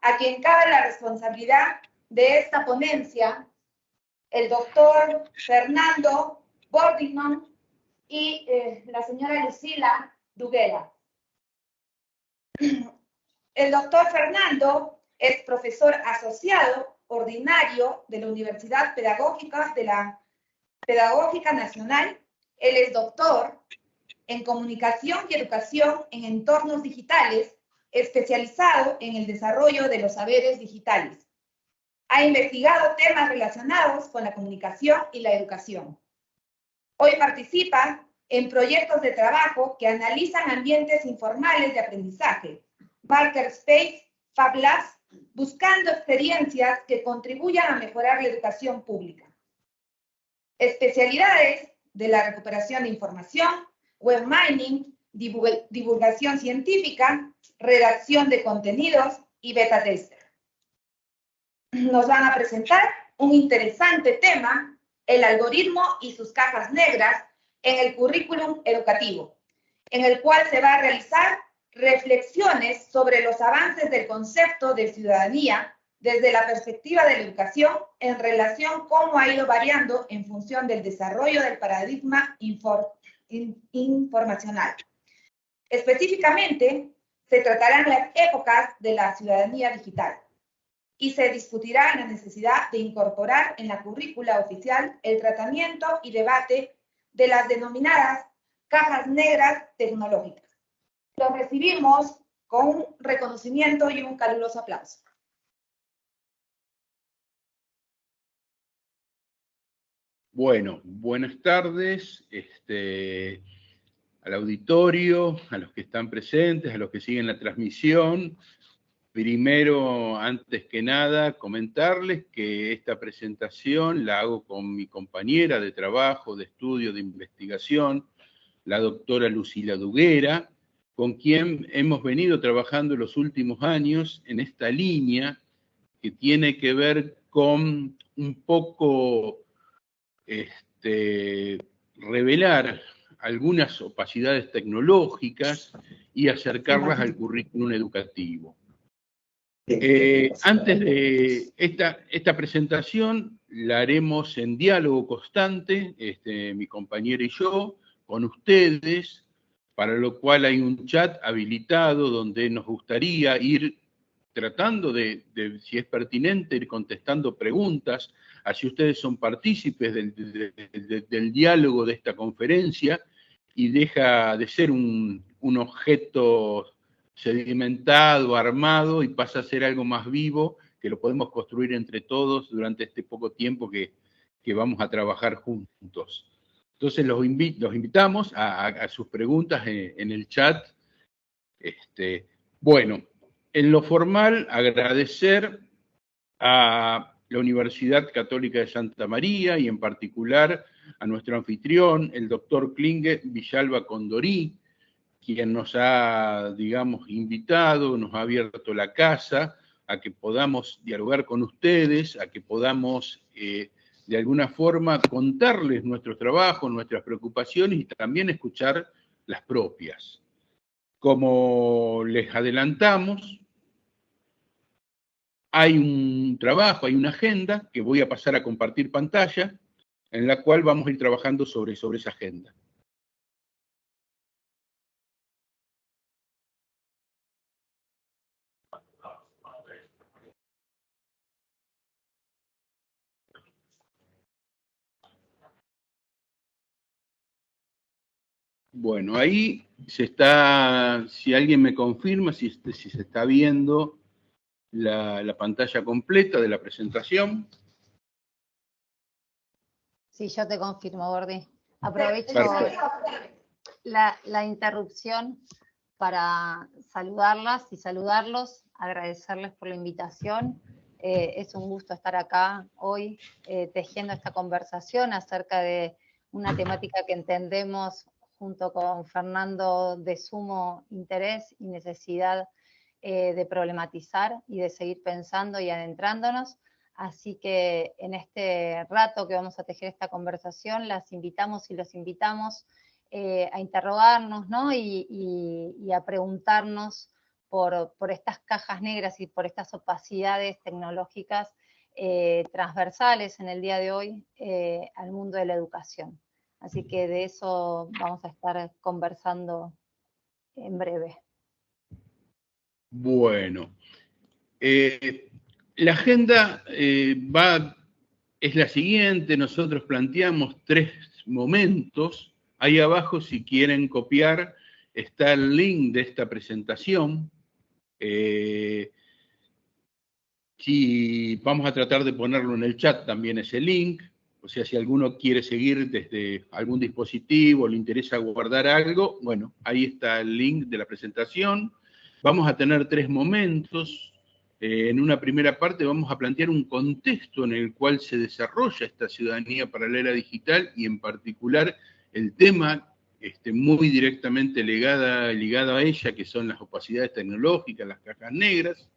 a quien cabe la responsabilidad de esta ponencia, el doctor Fernando Bordignon y la señora Lucila Duguera. El doctor Fernando es profesor asociado ordinario de la Universidad Pedagógica Nacional. Él es doctor en Comunicación y Educación en Entornos Digitales, especializado en el desarrollo de los saberes digitales. Ha investigado temas relacionados con la comunicación y la educación. Hoy participa en proyectos de trabajo que analizan ambientes informales de aprendizaje, Makerspace, Fab Labs, buscando experiencias que contribuyan a mejorar la educación pública. Especialidades de la recuperación de información, web mining, divulgación científica, redacción de contenidos y beta tester. Nos van a presentar un interesante tema, el algoritmo y sus cajas negras en el currículum educativo, en el cual se va a realizar reflexiones sobre los avances del concepto de ciudadanía desde la perspectiva de la educación en relación a cómo ha ido variando en función del desarrollo del paradigma informacional. Específicamente, se tratarán las épocas de la ciudadanía digital y se discutirá la necesidad de incorporar en la currícula oficial el tratamiento y debate de las denominadas cajas negras tecnológicas. Los recibimos con un reconocimiento y un caluroso aplauso. Bueno, buenas tardes al auditorio, a los que están presentes, a los que siguen la transmisión. Primero, antes que nada, comentarles que esta presentación la hago con mi compañera de trabajo, de estudio, de investigación, la doctora Lucila Duguera, con quien hemos venido trabajando los últimos años en esta línea que tiene que ver con un poco revelar algunas opacidades tecnológicas y acercarlas al currículum educativo. Antes de esta presentación la haremos en diálogo constante, mi compañera y yo, con ustedes, para lo cual hay un chat habilitado donde nos gustaría ir tratando de si es pertinente, ir contestando preguntas, así ustedes son partícipes del diálogo de esta conferencia y deja de ser un objeto sedimentado, armado, y pasa a ser algo más vivo, que lo podemos construir entre todos durante este poco tiempo que vamos a trabajar juntos. Entonces los invitamos a sus preguntas en el chat. Bueno, en lo formal, agradecer a la Universidad Católica de Santa María y en particular a nuestro anfitrión, el doctor Klinge Villalba Condorí, quien nos ha, digamos, invitado, nos ha abierto la casa a que podamos dialogar con ustedes, a que podamos, de alguna forma, contarles nuestro trabajo, nuestras preocupaciones y también escuchar las propias. Como les adelantamos, hay un trabajo, hay una agenda que voy a pasar a compartir pantalla, en la cual vamos a ir trabajando sobre esa agenda. Bueno, ahí se está, si alguien me confirma, si se está viendo la pantalla completa de la presentación. Sí, yo te confirmo, Bordi. Aprovecho la interrupción para saludarlas y saludarlos, agradecerles por la invitación. Es un gusto estar acá hoy tejiendo esta conversación acerca de una temática que entendemos junto con Fernando de sumo interés y necesidad de problematizar y de seguir pensando y adentrándonos. Así que en este rato que vamos a tejer esta conversación, las invitamos y los invitamos a interrogarnos, ¿no? y a preguntarnos por estas cajas negras y por estas opacidades tecnológicas transversales en el día de hoy al mundo de la educación. Así que de eso vamos a estar conversando en breve. Bueno, la agenda es la siguiente. Nosotros planteamos 3 momentos. Ahí abajo, si quieren copiar, está el link de esta presentación. Si vamos a tratar de ponerlo en el chat también ese link. O sea, si alguno quiere seguir desde algún dispositivo, le interesa guardar algo, bueno, ahí está el link de la presentación. Vamos a tener 3 momentos. En una primera parte vamos a plantear un contexto en el cual se desarrolla esta ciudadanía para la era digital y en particular el tema muy directamente ligado a ella, que son las opacidades tecnológicas, las cajas negras.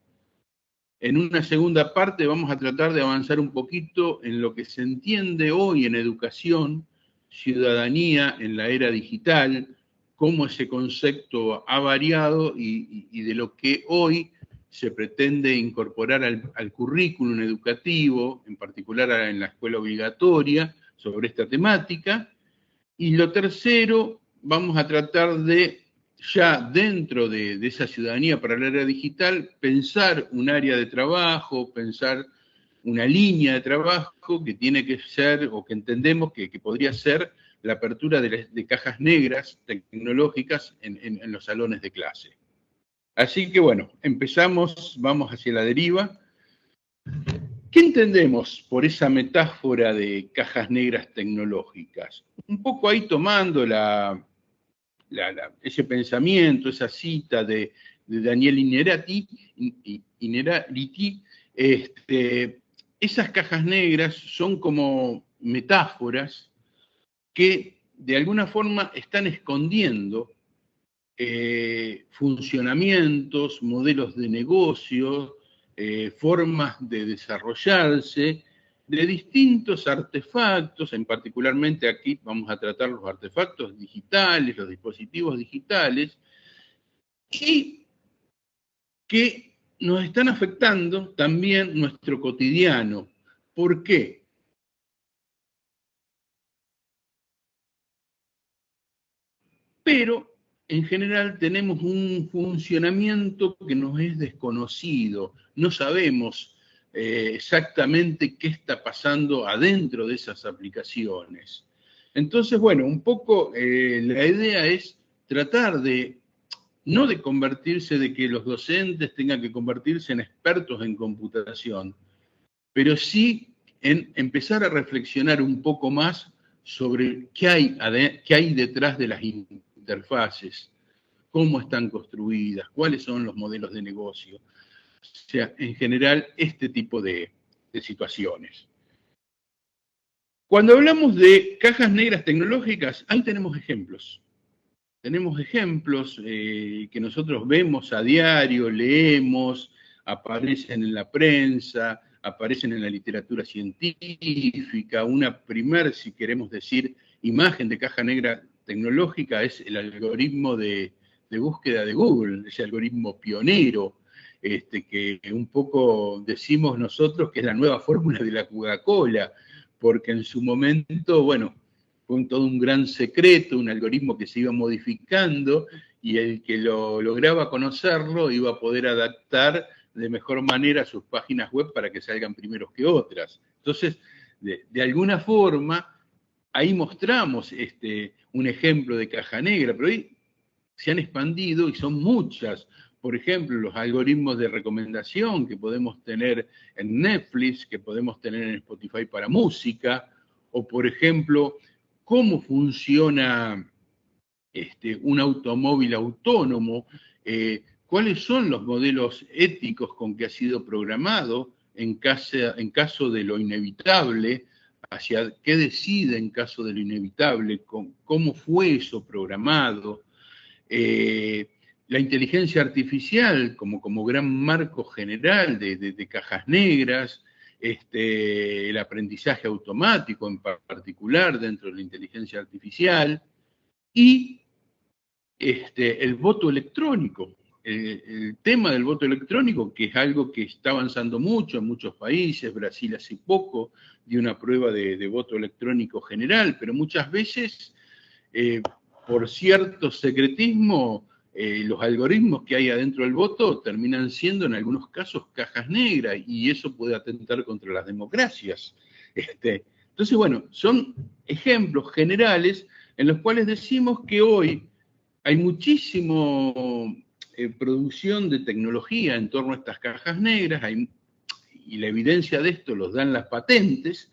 En una segunda parte vamos a tratar de avanzar un poquito en lo que se entiende hoy en educación, ciudadanía en la era digital, cómo ese concepto ha variado y de lo que hoy se pretende incorporar al currículum educativo, en particular en la escuela obligatoria, sobre esta temática. Y lo tercero, vamos a tratar de, ya dentro de esa ciudadanía para la era digital, pensar un área de trabajo, pensar una línea de trabajo que tiene que ser, o que entendemos que podría ser, la apertura de cajas negras tecnológicas en los salones de clase. Así que bueno, empezamos, vamos hacia la deriva. ¿Qué entendemos por esa metáfora de cajas negras tecnológicas? Un poco ahí tomando ese pensamiento, esa cita de Daniel Innerarity, esas cajas negras son como metáforas que de alguna forma están escondiendo funcionamientos, modelos de negocio, formas de desarrollarse, de distintos artefactos, en particularmente aquí vamos a tratar los artefactos digitales, los dispositivos digitales, y que nos están afectando también nuestro cotidiano. ¿Por qué? Pero en general tenemos un funcionamiento que nos es desconocido, no sabemos exactamente qué está pasando adentro de esas aplicaciones. Entonces, bueno, un poco la idea es tratar de, no de convertirse, de que los docentes tengan que convertirse en expertos en computación, pero sí en empezar a reflexionar un poco más sobre qué hay detrás de las interfaces, cómo están construidas, cuáles son los modelos de negocio. O sea, en general, este tipo de situaciones. Cuando hablamos de cajas negras tecnológicas, ahí tenemos ejemplos. Tenemos ejemplos que nosotros vemos a diario, leemos, aparecen en la prensa, aparecen en la literatura científica. Una primer, si queremos decir, imagen de caja negra tecnológica es el algoritmo de búsqueda de Google, ese algoritmo pionero, que un poco decimos nosotros que es la nueva fórmula de la Coca-Cola, porque en su momento, bueno, fue todo un gran secreto, un algoritmo que se iba modificando y el que lo lograba conocerlo iba a poder adaptar de mejor manera sus páginas web para que salgan primeros que otras. Entonces, de alguna forma, ahí mostramos un ejemplo de caja negra, pero hoy se han expandido y son muchas. Por ejemplo, los algoritmos de recomendación que podemos tener en Netflix, que podemos tener en Spotify para música, o por ejemplo, cómo funciona un automóvil autónomo, cuáles son los modelos éticos con que ha sido programado en caso de lo inevitable, hacia qué decide en caso de lo inevitable, cómo fue eso programado. La inteligencia artificial como gran marco general de cajas negras, el aprendizaje automático en particular dentro de la inteligencia artificial, y el voto electrónico, el tema del voto electrónico, que es algo que está avanzando mucho en muchos países. Brasil hace poco dio una prueba de voto electrónico general, pero muchas veces, por cierto secretismo, los algoritmos que hay adentro del voto terminan siendo en algunos casos cajas negras, y eso puede atentar contra las democracias. Entonces, bueno, son ejemplos generales en los cuales decimos que hoy hay muchísimo producción de tecnología en torno a estas cajas negras, y la evidencia de esto los dan las patentes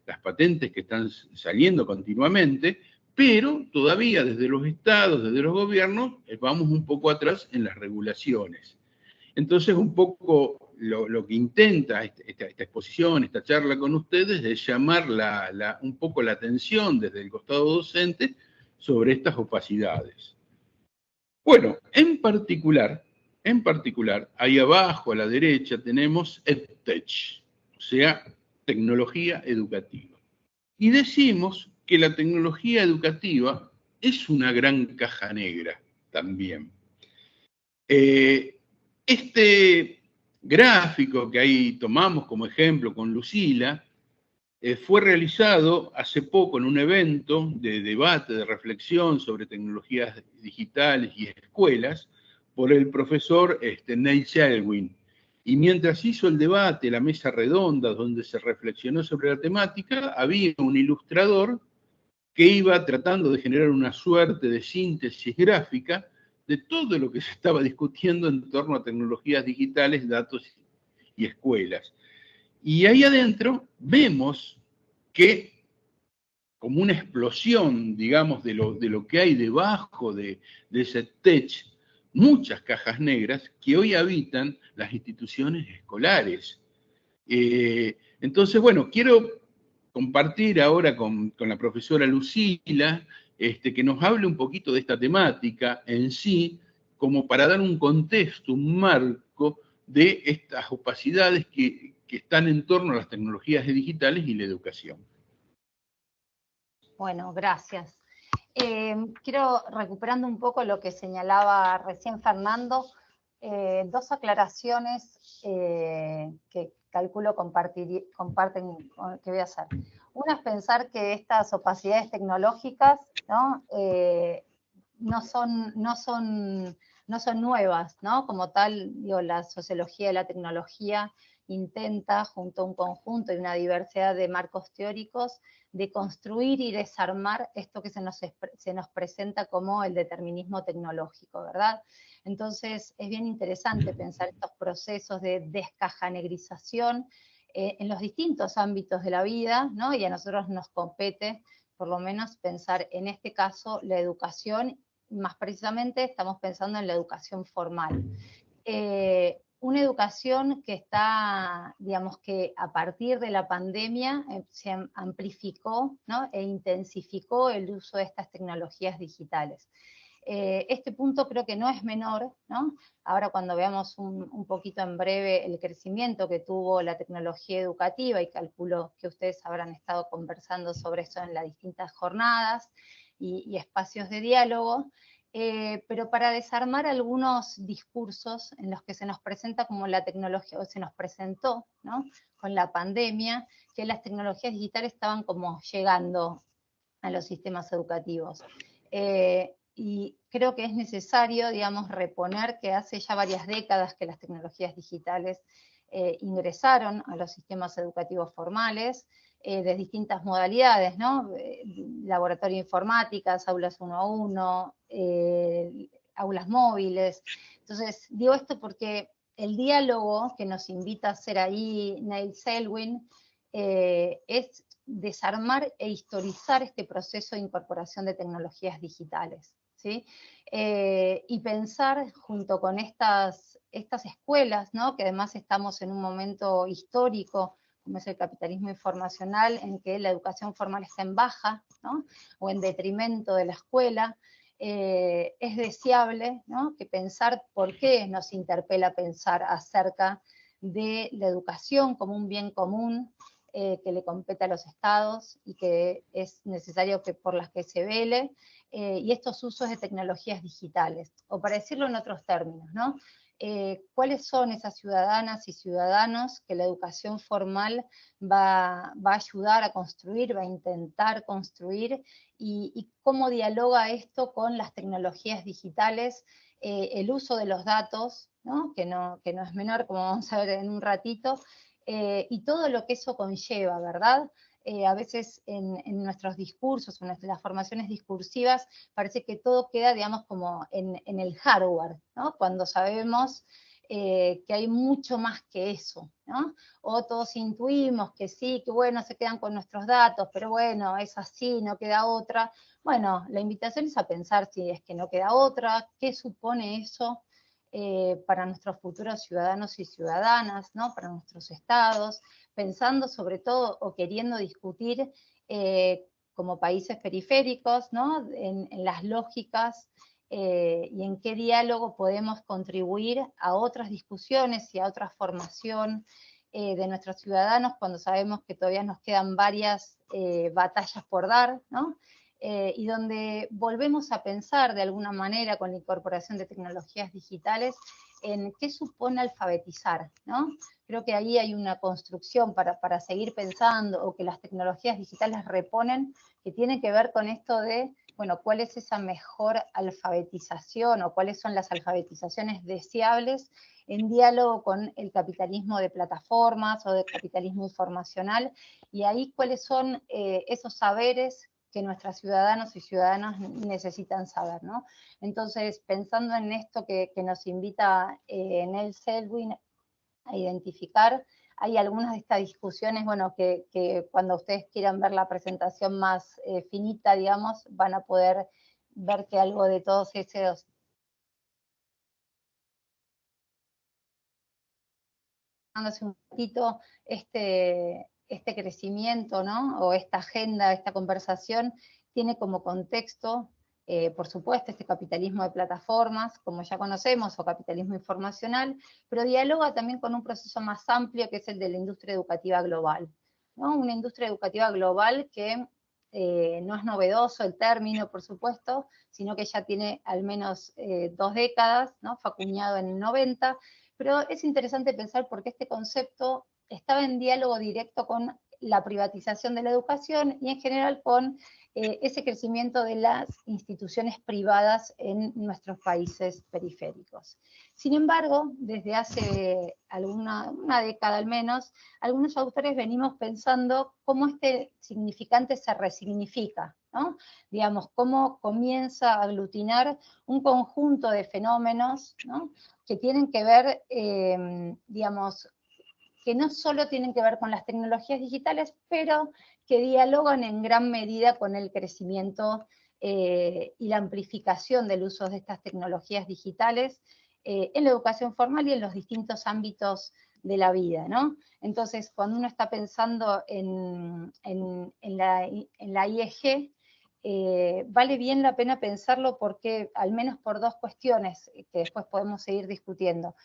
que están saliendo continuamente, pero todavía desde los estados, desde los gobiernos, vamos un poco atrás en las regulaciones. Entonces, un poco lo que intenta esta exposición, esta charla con ustedes, es llamar un poco la atención desde el costado docente sobre estas opacidades. Bueno, en particular, ahí abajo a la derecha tenemos EdTech, o sea, tecnología educativa. Y decimos que la tecnología educativa es una gran caja negra también. Este gráfico que ahí tomamos como ejemplo con Lucila, fue realizado hace poco en un evento de debate, de reflexión sobre tecnologías digitales y escuelas, por el profesor Neil Selwyn. Y mientras hizo el debate, la mesa redonda donde se reflexionó sobre la temática, había un ilustrador que iba tratando de generar una suerte de síntesis gráfica de todo lo que se estaba discutiendo en torno a tecnologías digitales, datos y escuelas. Y ahí adentro vemos que, como una explosión, digamos, de lo que hay debajo de ese tech, muchas cajas negras que hoy habitan las instituciones escolares. Entonces, bueno, quiero compartir ahora con la profesora Lucila, que nos hable un poquito de esta temática en sí, como para dar un contexto, un marco de estas opacidades que están en torno a las tecnologías digitales y la educación. Bueno, gracias. Quiero, recuperando un poco lo que señalaba recién Fernando, dos aclaraciones que calculo comparten, que voy a hacer. Una es pensar que estas opacidades tecnológicas, ¿no? No son nuevas, ¿no? Como tal, digo, la sociología de la tecnología intenta, junto a un conjunto y una diversidad de marcos teóricos, de construir y desarmar esto que se nos presenta como el determinismo tecnológico, ¿verdad? Entonces, es bien interesante pensar estos procesos de descajanegrización en los distintos ámbitos de la vida, ¿no? Y a nosotros nos compete, por lo menos, pensar en este caso la educación. Más precisamente estamos pensando en la educación formal. Una educación que está, digamos que a partir de la pandemia se amplificó, ¿no? E intensificó el uso de estas tecnologías digitales. Este punto creo que no es menor, ¿no? Ahora cuando veamos un poquito en breve el crecimiento que tuvo la tecnología educativa, y calculo que ustedes habrán estado conversando sobre eso en las distintas jornadas y espacios de diálogo, pero para desarmar algunos discursos en los que se nos presenta como la tecnología, o se nos presentó, ¿no? Con la pandemia, que las tecnologías digitales estaban como llegando a los sistemas educativos. Y creo que es necesario, digamos, reponer que hace ya varias décadas que las tecnologías digitales ingresaron a los sistemas educativos formales, de distintas modalidades, ¿no? Laboratorio de informáticas, aulas 1 a 1, aulas móviles. Entonces, digo esto porque el diálogo que nos invita a hacer ahí Neil Selwyn es desarmar e historizar este proceso de incorporación de tecnologías digitales, ¿sí? Y pensar junto con estas escuelas, ¿no? Que además estamos en un momento histórico, como es el capitalismo informacional, en que la educación formal está en baja, ¿no? O en detrimento de la escuela. Es deseable, ¿no? Que pensar por qué nos interpela pensar acerca de la educación como un bien común, que le compete a los estados y que es necesario que por las que se vele, y estos usos de tecnologías digitales, o para decirlo en otros términos, ¿no? ¿Cuáles son esas ciudadanas y ciudadanos que la educación formal va a ayudar a construir, va a intentar construir, y cómo dialoga esto con las tecnologías digitales, el uso de los datos, ¿no? Que no es menor, como vamos a ver en un ratito, y todo lo que eso conlleva, ¿verdad? A veces en nuestros discursos, en las formaciones discursivas, parece que todo queda, digamos, como en el hardware, ¿no? Cuando sabemos que hay mucho más que eso, ¿no? O todos intuimos que sí, que bueno, se quedan con nuestros datos, pero bueno, es así, no queda otra. Bueno, la invitación es a pensar si es que no queda otra, qué supone eso para nuestros futuros ciudadanos y ciudadanas, ¿no? Para nuestros estados, pensando sobre todo o queriendo discutir como países periféricos, ¿no? En las lógicas y en qué diálogo podemos contribuir a otras discusiones y a otra formación de nuestros ciudadanos cuando sabemos que todavía nos quedan varias batallas por dar, ¿no? Y donde volvemos a pensar de alguna manera con la incorporación de tecnologías digitales en qué supone alfabetizar, ¿no? Creo que ahí hay una construcción para seguir pensando, o que las tecnologías digitales reponen, que tiene que ver con esto de, bueno, cuál es esa mejor alfabetización, o cuáles son las alfabetizaciones deseables en diálogo con el capitalismo de plataformas o del capitalismo informacional, y ahí cuáles son esos saberes que nuestros ciudadanos y ciudadanas necesitan saber, ¿no? Entonces, pensando en esto que nos invita Nell Selwyn a identificar, hay algunas de estas discusiones, bueno, que cuando ustedes quieran ver la presentación más finita, digamos, van a poder ver que algo de todos esos hace un poquito este crecimiento, ¿no? O esta agenda, esta conversación, tiene como contexto, por supuesto, este capitalismo de plataformas, como ya conocemos, o capitalismo informacional, pero dialoga también con un proceso más amplio que es el de la industria educativa global, ¿no? Una industria educativa global que no es novedoso el término, por supuesto, sino que ya tiene al menos 2 décadas, ¿no? Fue acuñado en el 90, pero es interesante pensar porque este concepto estaba en diálogo directo con la privatización de la educación y en general con ese crecimiento de las instituciones privadas en nuestros países periféricos. Sin embargo, desde hace una década al menos, algunos autores venimos pensando cómo este significante se resignifica, ¿no? Digamos, cómo comienza a aglutinar un conjunto de fenómenos, ¿no? Que tienen que ver, digamos, que no solo tienen que ver con las tecnologías digitales, pero que dialogan en gran medida con el crecimiento y la amplificación del uso de estas tecnologías digitales en la educación formal y en los distintos ámbitos de la vida, ¿no? Entonces, cuando uno está pensando en la IEG, vale bien la pena pensarlo porque, al menos por 2 cuestiones que después podemos seguir discutiendo.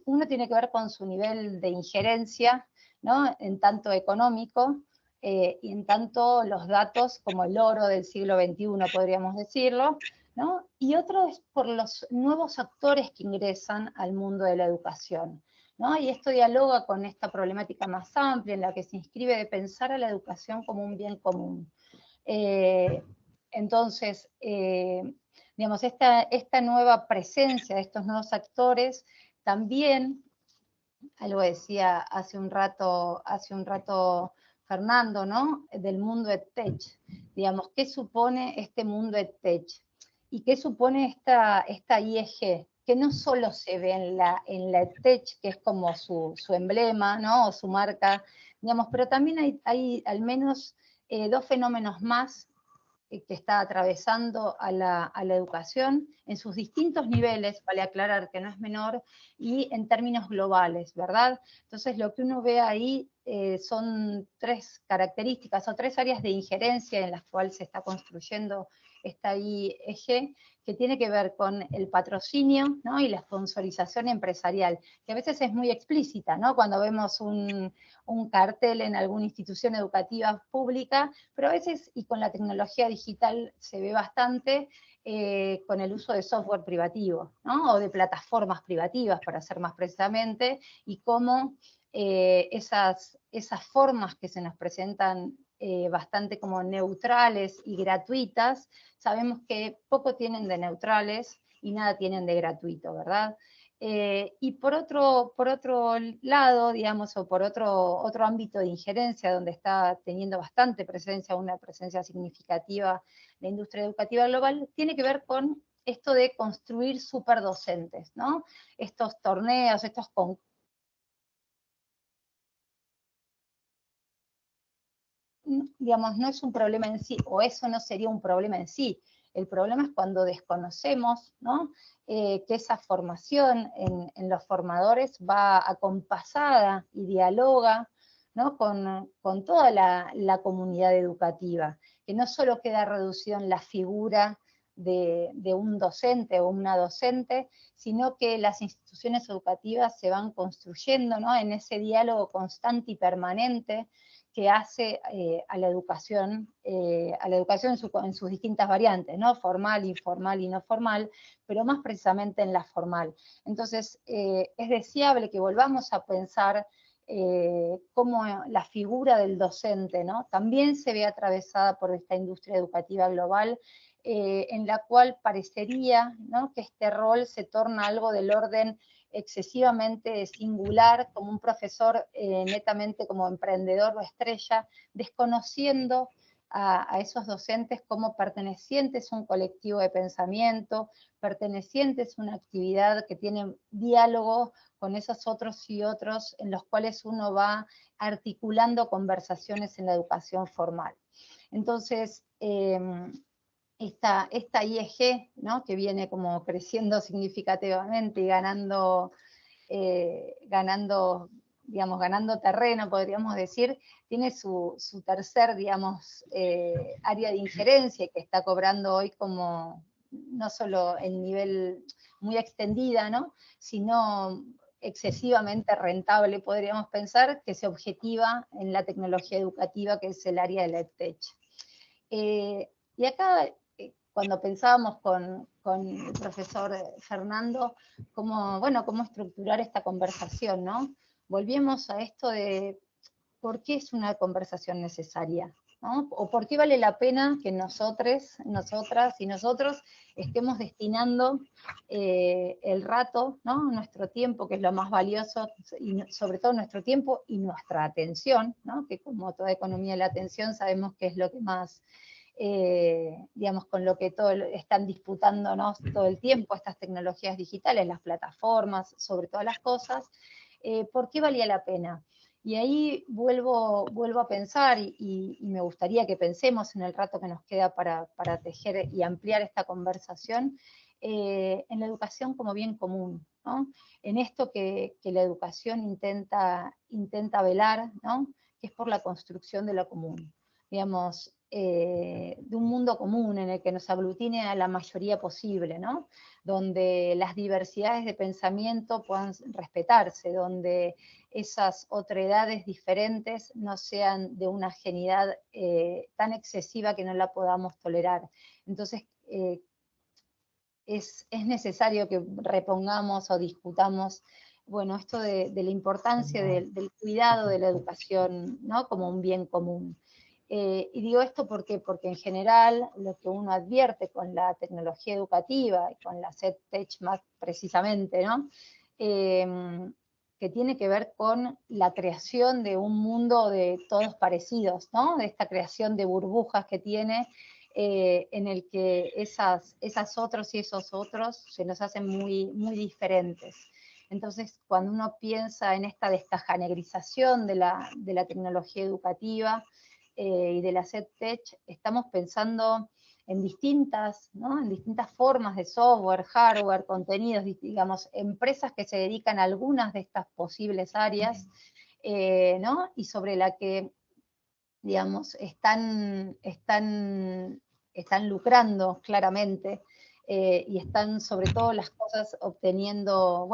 Uno tiene que ver con su nivel de injerencia, ¿no? En tanto económico, y en tanto los datos como el oro del siglo XXI, podríamos decirlo, ¿no? Y otro es por los nuevos actores que ingresan al mundo de la educación, ¿no? Y esto dialoga con esta problemática más amplia en la que se inscribe de pensar a la educación como un bien común. Entonces, digamos, esta nueva presencia de estos nuevos actores también, algo decía hace un rato Fernando, ¿no? Del mundo EdTech. Digamos, ¿qué supone este mundo EdTech? ¿Y qué supone esta IEG? Que no solo se ve en la EdTech, que es como su emblema, ¿no? O su marca, digamos, pero también hay al menos 2 fenómenos más que está atravesando a la educación en sus distintos niveles, vale aclarar que no es menor, y en términos globales, ¿verdad? Entonces lo que uno ve ahí son 3 características o 3 áreas de injerencia en las cuales se está construyendo esta IEG, que tiene que ver con el patrocinio, ¿no? Y la sponsorización empresarial, que a veces es muy explícita, ¿no? Cuando vemos un cartel en alguna institución educativa pública, pero a veces, y con la tecnología digital se ve bastante, con el uso de software privativo, ¿no? O de plataformas privativas, para ser más precisamente, y cómo esas formas que se nos presentan bastante como neutrales y gratuitas, sabemos que poco tienen de neutrales y nada tienen de gratuito, ¿verdad? Y por otro lado, digamos, o por otro ámbito de injerencia donde está teniendo bastante presencia, una presencia significativa la industria educativa global, tiene que ver con esto de construir superdocentes, ¿no? Estos torneos, estos concursos, digamos, no es un problema en sí, o eso no sería un problema en sí. El problema es cuando desconocemos, ¿no? Que esa formación en los formadores va acompasada y dialoga, ¿no? con toda la comunidad educativa, que no solo queda reducido en la figura de un docente o una docente, sino que las instituciones educativas se van construyendo, ¿no? En ese diálogo constante y permanente que hace a la educación en sus distintas variantes, ¿no? Formal, informal y no formal, pero más precisamente en la formal. Entonces, es deseable que volvamos a pensar cómo la figura del docente, ¿no? También se ve atravesada por esta industria educativa global, en la cual parecería, ¿no? que este rol se torna algo del orden excesivamente singular, como un profesor netamente como emprendedor o estrella, desconociendo a esos docentes como pertenecientes a un colectivo de pensamiento, pertenecientes a una actividad que tiene diálogo con esos otros y otros en los cuales uno va articulando conversaciones en la educación formal. Entonces, esta IEG, ¿no? que viene como creciendo significativamente y ganando terreno, podríamos decir, tiene su tercer, digamos, área de injerencia que está cobrando hoy como no solo el nivel muy extendida, ¿no? sino excesivamente rentable, podríamos pensar, que se objetiva en la tecnología educativa, que es el área del EdTech. Y acá, cuando pensábamos con el profesor Fernando, cómo estructurar esta conversación, ¿no? Volvíamos a esto de por qué es una conversación necesaria, ¿no? O por qué vale la pena que nosotras y nosotros estemos destinando el rato, ¿no? Nuestro tiempo, que es lo más valioso, y sobre todo nuestro tiempo y nuestra atención, ¿no? Que como toda economía de la atención sabemos que es lo que más digamos, con lo que están disputándonos todo el tiempo, estas tecnologías digitales, las plataformas, sobre todas las cosas, ¿por qué valía la pena? Y ahí vuelvo a pensar, y me gustaría que pensemos en el rato que nos queda para tejer y ampliar esta conversación, en la educación como bien común, ¿no? En esto que la educación intenta velar, ¿no? Que es por la construcción de lo común. Digamos, de un mundo común en el que nos aglutine a la mayoría posible, ¿no? Donde las diversidades de pensamiento puedan respetarse, donde esas otredades diferentes no sean de una ajenidad tan excesiva que no la podamos tolerar. Entonces, es necesario que repongamos o discutamos, bueno, esto de la importancia del cuidado de la educación, ¿no? Como un bien común. Y digo esto porque en general lo que uno advierte con la tecnología educativa y con la EdTech más precisamente, ¿no? Que tiene que ver con la creación de un mundo de todos parecidos, ¿no? De esta creación de burbujas que tiene, en el que esas otros y esos otros se nos hacen muy, muy diferentes. Entonces, cuando uno piensa en esta descajanegrización de la tecnología educativa, y de la EdTech, estamos pensando en distintas formas de software, hardware, contenidos, digamos, empresas que se dedican a algunas de estas posibles áreas, ¿no? Y sobre la que, digamos, están están lucrando claramente y están sobre todo las cosas obteniendo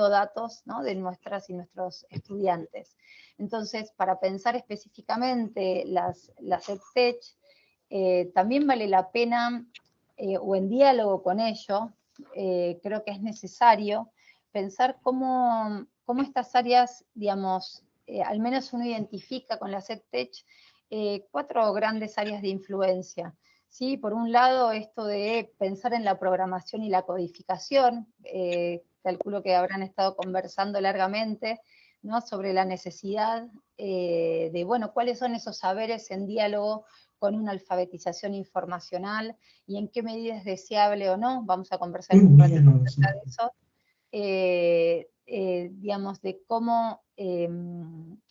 datos, ¿no?, de nuestras y nuestros estudiantes. Entonces, para pensar específicamente las EdTech, también vale la pena, o en diálogo con ello, creo que es necesario pensar cómo estas áreas, digamos, al menos uno identifica con las EdTech 4 grandes áreas de influencia. ¿Sí? Por un lado, esto de pensar en la programación y la codificación, calculo que habrán estado conversando largamente, ¿no?, sobre la necesidad de, bueno, cuáles son esos saberes en diálogo con una alfabetización informacional y en qué medida es deseable o no. Vamos a conversar un ratito acerca de eso. Digamos, de cómo,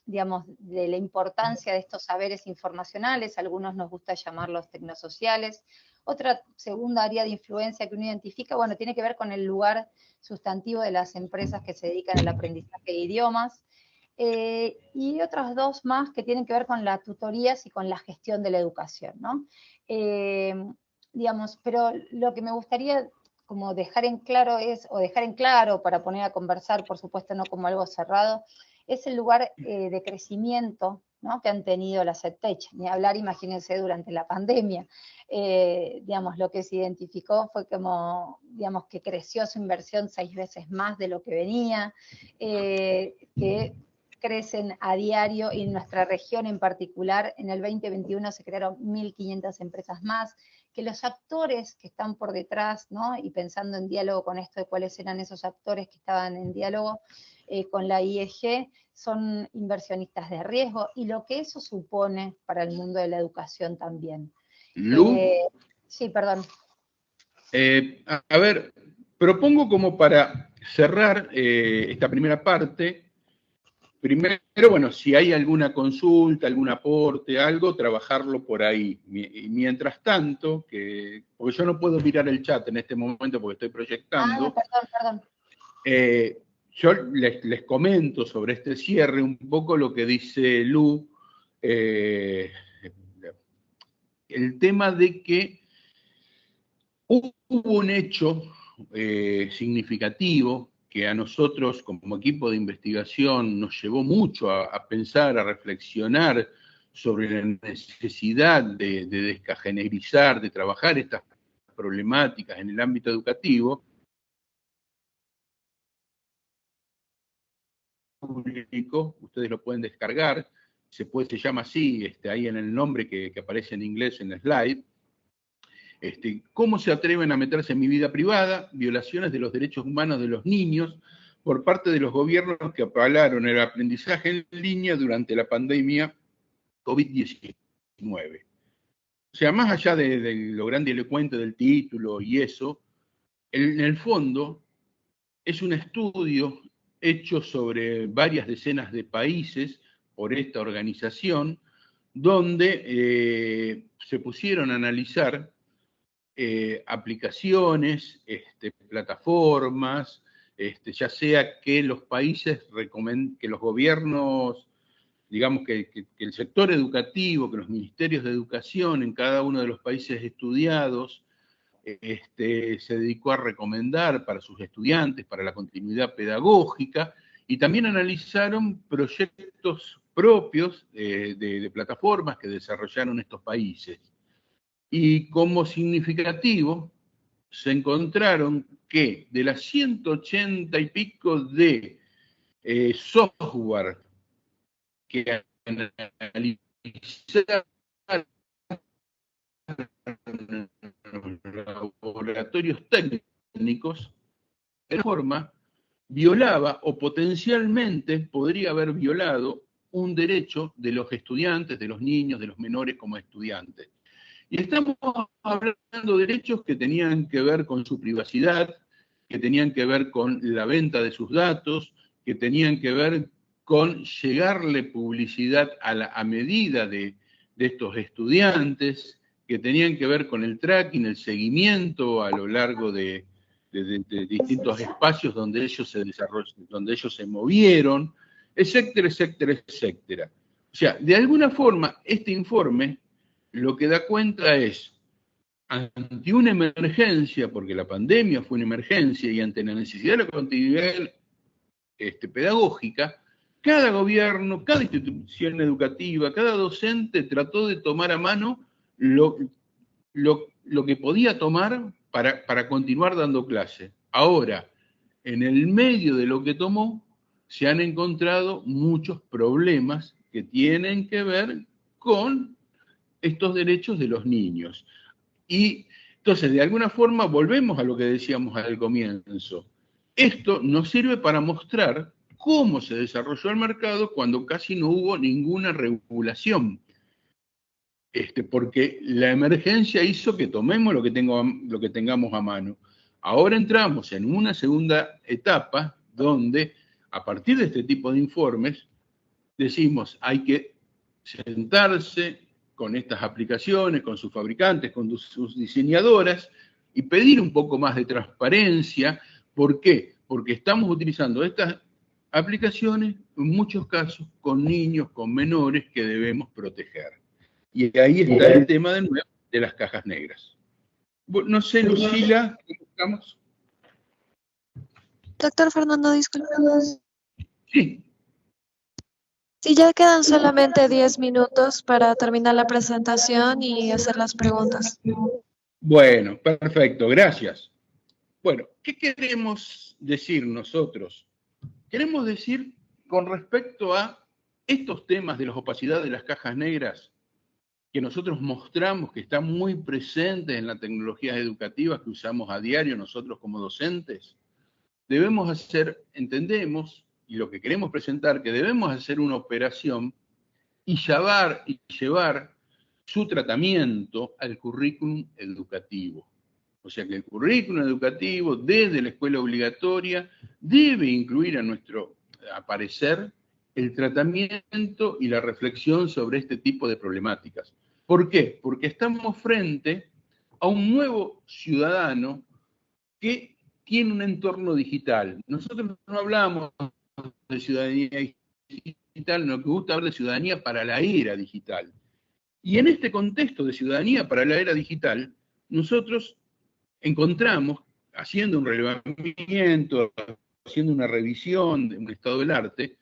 digamos, de la importancia de estos saberes informacionales, algunos nos gusta llamarlos tecnosociales. Otra segunda área de influencia que uno identifica, bueno, tiene que ver con el lugar sustantivo de las empresas que se dedican al aprendizaje de idiomas, y otras 2 más que tienen que ver con las tutorías y con la gestión de la educación, ¿no? Digamos, pero lo que me gustaría como dejar en claro para poner a conversar, por supuesto no como algo cerrado, es el lugar de crecimiento, ¿no?, que han tenido las EdTech. Ni hablar, imagínense, durante la pandemia. Digamos, lo que se identificó fue como, digamos, que creció su inversión 6 veces más de lo que venía, que crecen a diario, y en nuestra región en particular, en el 2021 se crearon 1.500 empresas más, que los actores que están por detrás, ¿no?, y pensando en diálogo con esto de cuáles eran esos actores que estaban en diálogo con la IEG, son inversionistas de riesgo, y lo que eso supone para el mundo de la educación también. Lu, sí, perdón. A ver, propongo como para cerrar esta primera parte. Primero, bueno, si hay alguna consulta, algún aporte, algo, trabajarlo por ahí. Mientras tanto, porque yo no puedo mirar el chat en este momento porque estoy proyectando. Perdón. Yo les comento sobre este cierre un poco lo que dice Lu, el tema de que hubo un hecho significativo que a nosotros como equipo de investigación nos llevó mucho a pensar, a reflexionar sobre la necesidad de descajenerizar, de trabajar estas problemáticas en el ámbito educativo. Público, ustedes lo pueden descargar, se llama así, ahí en el nombre que aparece en inglés en el slide. ¿Cómo se atreven a meterse en mi vida privada? Violaciones de los derechos humanos de los niños por parte de los gobiernos que avalaron el aprendizaje en línea durante la pandemia COVID-19. O sea, más allá de lo grandilocuente del título y eso, en el fondo es un estudio hecho sobre varias decenas de países por esta organización, donde se pusieron a analizar aplicaciones, plataformas, ya sea que los países que los gobiernos, digamos que el sector educativo, que los ministerios de educación en cada uno de los países estudiados se dedicó a recomendar para sus estudiantes, para la continuidad pedagógica, y también analizaron proyectos propios de plataformas que desarrollaron estos países. Y como significativo, se encontraron que de las 180 y pico de software que analizaron laboratorios técnicos, de forma violaba o potencialmente podría haber violado un derecho de los estudiantes, de los niños, de los menores como estudiantes. Y estamos hablando de derechos que tenían que ver con su privacidad, que tenían que ver con la venta de sus datos, que tenían que ver con llegarle publicidad a medida de estos estudiantes, que tenían que ver con el tracking, el seguimiento a lo largo de distintos espacios donde ellos se desarrollaron, donde ellos se movieron, etcétera, etcétera, etcétera. O sea, de alguna forma, este informe lo que da cuenta es ante una emergencia, porque la pandemia fue una emergencia, y ante la necesidad de la continuidad pedagógica, cada gobierno, cada institución educativa, cada docente trató de tomar a mano lo que podía tomar para continuar dando clase. Ahora, en el medio de lo que tomó, se han encontrado muchos problemas que tienen que ver con estos derechos de los niños. Y entonces, de alguna forma, volvemos a lo que decíamos al comienzo. Esto nos sirve para mostrar cómo se desarrolló el mercado cuando casi no hubo ninguna regulación. Porque la emergencia hizo que tomemos lo que tengamos a mano. Ahora entramos en una segunda etapa donde, a partir de este tipo de informes, decimos, hay que sentarse con estas aplicaciones, con sus fabricantes, con sus diseñadoras, y pedir un poco más de transparencia. ¿Por qué? Porque estamos utilizando estas aplicaciones, en muchos casos, con niños, con menores que debemos proteger. Y ahí está el tema de nuevo de las cajas negras. No sé, Lucila, ¿cómo estamos? Doctor Fernando, disculpe. Sí. Sí, ya quedan solamente 10 minutos para terminar la presentación y hacer las preguntas. Bueno, perfecto, gracias. Bueno, ¿qué queremos decir nosotros? Queremos decir, con respecto a estos temas de la opacidad de las cajas negras, que nosotros mostramos que están muy presentes en las tecnologías educativas que usamos a diario nosotros como docentes, debemos hacer, entendemos, y lo que queremos presentar, que debemos hacer una operación y llevar su tratamiento al currículum educativo. O sea que el currículum educativo, desde la escuela obligatoria, debe incluir a nuestro parecer el tratamiento y la reflexión sobre este tipo de problemáticas. ¿Por qué? Porque estamos frente a un nuevo ciudadano que tiene un entorno digital. Nosotros no hablamos de ciudadanía digital, nos gusta hablar de ciudadanía para la era digital. Y en este contexto de ciudadanía para la era digital, nosotros encontramos, haciendo un relevamiento, haciendo una revisión de un estado del arte,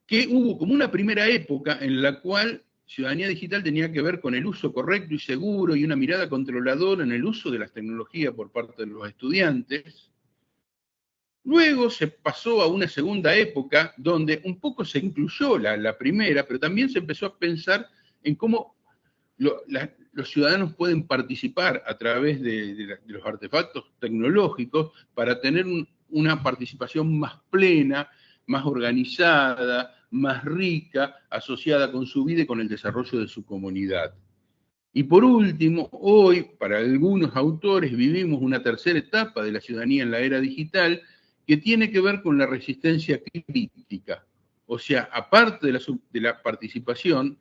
que hubo como una primera época en la cual ciudadanía digital tenía que ver con el uso correcto y seguro y una mirada controladora en el uso de las tecnologías por parte de los estudiantes. Luego se pasó a una segunda época donde un poco se incluyó la primera, pero también se empezó a pensar en cómo los ciudadanos pueden participar a través de los artefactos tecnológicos para tener una participación más plena, más organizada, más rica, asociada con su vida y con el desarrollo de su comunidad. Y por último, hoy, para algunos autores, vivimos una tercera etapa de la ciudadanía en la era digital, que tiene que ver con la resistencia crítica. O sea, aparte de la participación,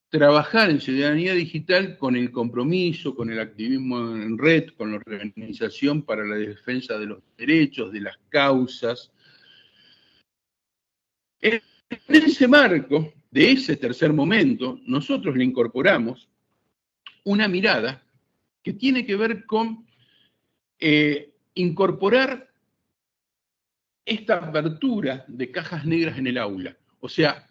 trabajar en ciudadanía digital con el compromiso, con el activismo en red, con la organización para la defensa de los derechos, de las causas. En ese marco, de ese tercer momento, nosotros le incorporamos una mirada que tiene que ver con incorporar esta apertura de cajas negras en el aula. O sea,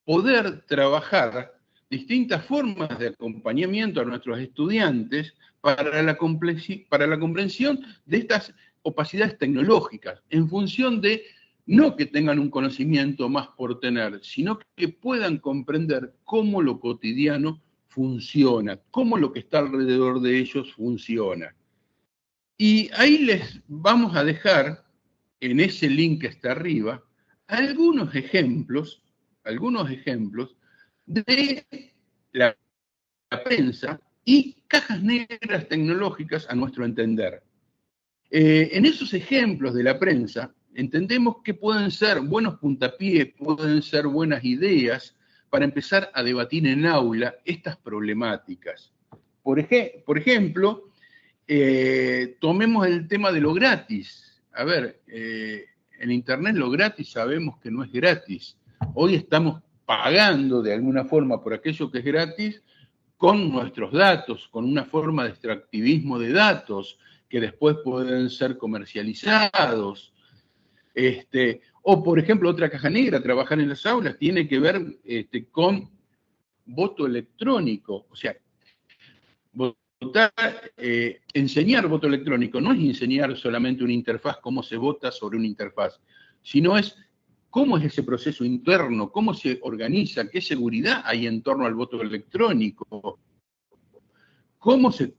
poder trabajar distintas formas de acompañamiento a nuestros estudiantes para la comprensión de estas opacidades tecnológicas, en función de no que tengan un conocimiento más por tener, sino que puedan comprender cómo lo cotidiano funciona, cómo lo que está alrededor de ellos funciona. Y ahí les vamos a dejar, en ese link que está arriba, algunos ejemplos de la prensa y cajas negras tecnológicas a nuestro entender. En esos ejemplos de la prensa, entendemos que pueden ser buenos puntapiés, pueden ser buenas ideas para empezar a debatir en aula estas problemáticas. Por ejemplo, tomemos el tema de lo gratis. A ver, en Internet lo gratis sabemos que no es gratis. Hoy estamos pagando de alguna forma por aquello que es gratis, con nuestros datos, con una forma de extractivismo de datos que después pueden ser comercializados. O, por ejemplo, otra caja negra, trabajar en las aulas, tiene que ver con voto electrónico. O sea, votar, enseñar voto electrónico no es enseñar solamente una interfaz, cómo se vota sobre una interfaz, sino es cómo es ese proceso interno, cómo se organiza, qué seguridad hay en torno al voto electrónico, cómo se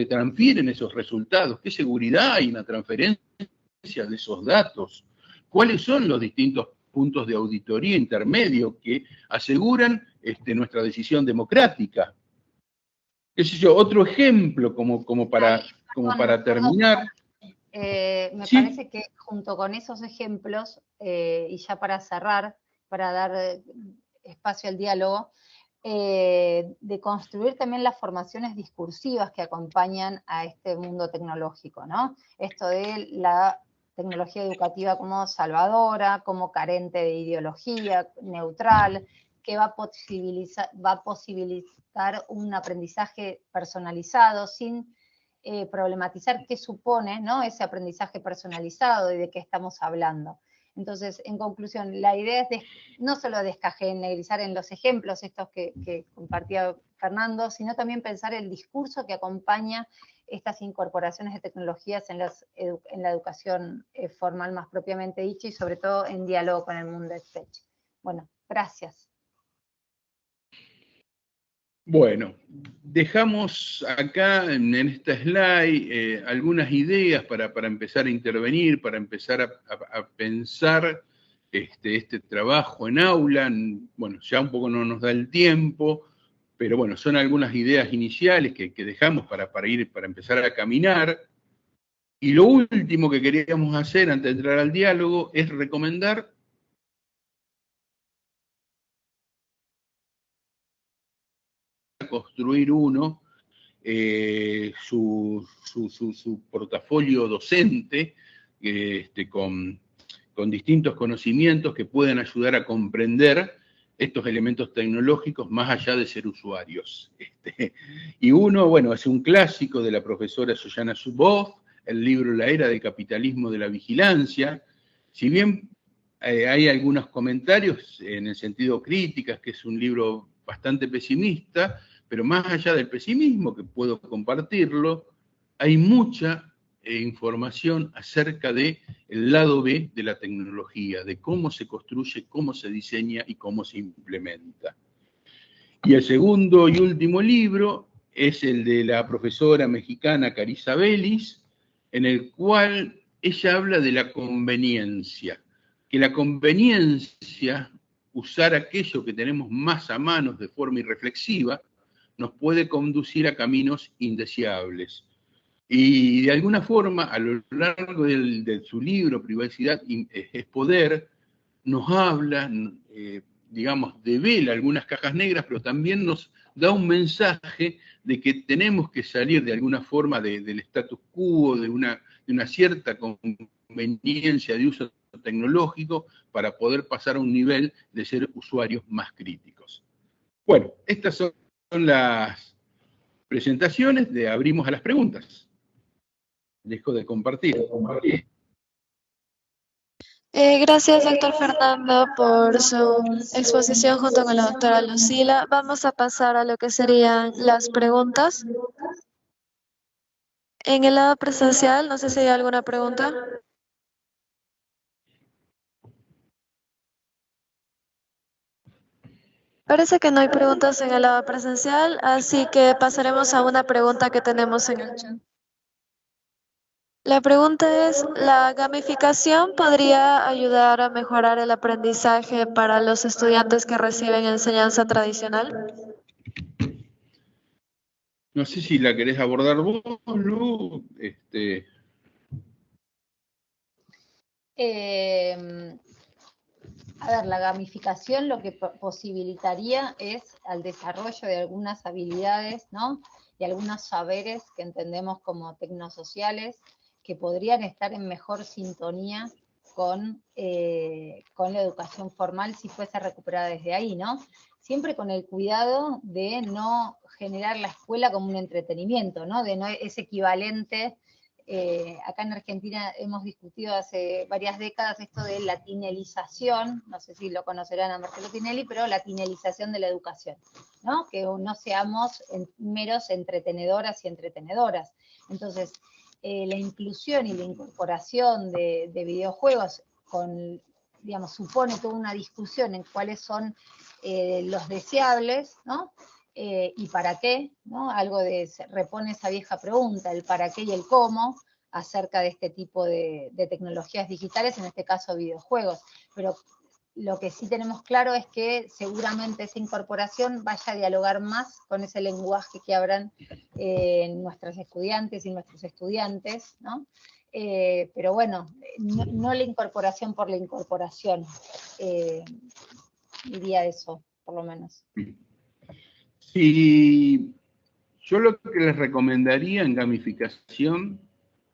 transfieren esos resultados, qué seguridad hay en la transferencia de esos datos, cuáles son los distintos puntos de auditoría intermedio que aseguran nuestra decisión democrática. ¿Qué sé yo? Otro ejemplo como para terminar. Me Sí. parece que junto con esos ejemplos, y ya para cerrar, para dar espacio al diálogo, de construir también las formaciones discursivas que acompañan a este mundo tecnológico, ¿no? Esto de la tecnología educativa como salvadora, como carente de ideología, neutral, que va a posibilitar un aprendizaje personalizado sin problematizar qué supone, ¿no?, ese aprendizaje personalizado y de qué estamos hablando. Entonces, en conclusión, la idea es no solo descajenegrizar en los ejemplos estos que compartía Fernando, sino también pensar el discurso que acompaña estas incorporaciones de tecnologías en la educación formal más propiamente dicha y sobre todo en diálogo con el mundo EdTech. Bueno, gracias. Bueno, dejamos acá en esta slide algunas ideas para empezar a intervenir, para empezar a pensar este trabajo en aula. Bueno, ya un poco no nos da el tiempo, pero bueno, son algunas ideas iniciales que dejamos para empezar a caminar. Y lo último que queríamos hacer antes de entrar al diálogo es recomendar construir uno su portafolio docente con distintos conocimientos que puedan ayudar a comprender estos elementos tecnológicos más allá de ser usuarios. Y uno, bueno, es un clásico de la profesora Shoshana Zuboff, el libro La era del capitalismo de la vigilancia. Si bien hay algunos comentarios en el sentido críticas, que es un libro bastante pesimista, pero más allá del pesimismo, que puedo compartirlo, hay mucha información acerca del lado B de la tecnología, de cómo se construye, cómo se diseña y cómo se implementa. Y el segundo y último libro es el de la profesora mexicana Carissa Bellis, en el cual ella habla de la conveniencia, que la conveniencia, usar aquello que tenemos más a mano de forma irreflexiva, nos puede conducir a caminos indeseables. Y de alguna forma, a lo largo de su libro, Privacidad es Poder, nos habla, digamos, devela algunas cajas negras, pero también nos da un mensaje de que tenemos que salir de alguna forma del status quo, de una cierta conveniencia de uso tecnológico para poder pasar a un nivel de ser usuarios más críticos. Bueno, estas son las presentaciones, abrimos a las preguntas. Dejo de compartir. Gracias, doctor Fernando, por su exposición junto con la doctora Lucila. Vamos a pasar a lo que serían las preguntas. En el lado presencial, no sé si hay alguna pregunta. Parece que no hay preguntas en el lado presencial, así que pasaremos a una pregunta que tenemos en el chat. La pregunta es, ¿la gamificación podría ayudar a mejorar el aprendizaje para los estudiantes que reciben enseñanza tradicional? No sé si la querés abordar vos, Lu. A ver, la gamificación lo que posibilitaría es al desarrollo de algunas habilidades, ¿no?, y algunos saberes que entendemos como tecnosociales, que podrían estar en mejor sintonía con la educación formal si fuese recuperada desde ahí, ¿no? Siempre con el cuidado de no generar la escuela como un entretenimiento, ¿no? De no es equivalente. Acá en Argentina hemos discutido hace varias décadas esto de la tinelización, no sé si lo conocerán a Marcelo Tinelli, pero la tinelización de la educación, ¿no? Que no seamos meros entretenedoras y entretenedoras. Entonces, la inclusión y la incorporación de videojuegos digamos, supone toda una discusión en cuáles son los deseables, ¿no? Y para qué, ¿no? Algo repone esa vieja pregunta, el para qué y el cómo, acerca de este tipo de tecnologías digitales, en este caso videojuegos. Pero lo que sí tenemos claro es que seguramente esa incorporación vaya a dialogar más con ese lenguaje que hablan nuestras estudiantes y nuestros estudiantes, ¿no? Pero bueno, no la incorporación por la incorporación, diría eso, por lo menos. Sí, yo lo que les recomendaría en gamificación,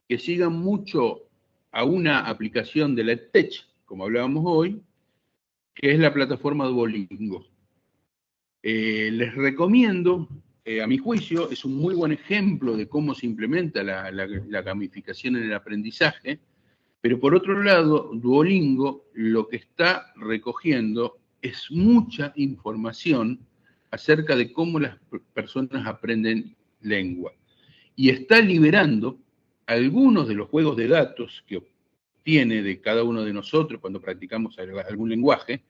que sigan mucho a una aplicación de la EdTech, como hablábamos hoy, que es la plataforma Duolingo. Les recomiendo, a mi juicio, es un muy buen ejemplo de cómo se implementa la gamificación en el aprendizaje, pero por otro lado, Duolingo lo que está recogiendo es mucha información acerca de cómo las personas aprenden lengua. Y está liberando algunos de los juegos de datos que obtiene de cada uno de nosotros cuando practicamos algún lenguaje,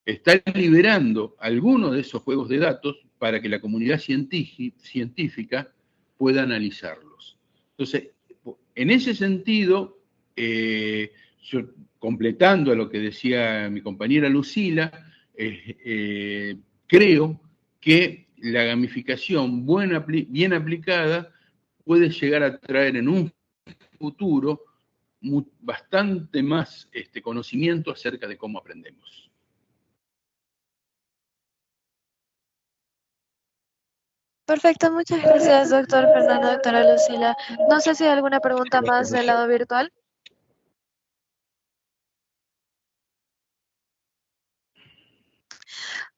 está liberando algunos de esos juegos de datos para que la comunidad científica pueda analizarlos. Entonces, en ese sentido, yo, completando a lo que decía mi compañera Lucila, creo que la gamificación bien aplicada puede llegar a traer en un futuro bastante más conocimiento acerca de cómo aprendemos. Perfecto, muchas gracias, doctor Fernando, doctora Lucila. No sé si hay alguna pregunta más del lado virtual.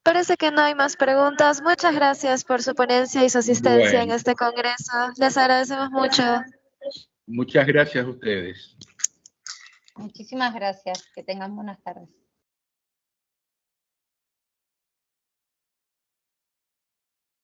Parece que no hay más preguntas. Muchas gracias por su ponencia y su asistencia en este congreso. Les agradecemos mucho. Muchas gracias a ustedes. Muchísimas gracias. Que tengan buenas tardes.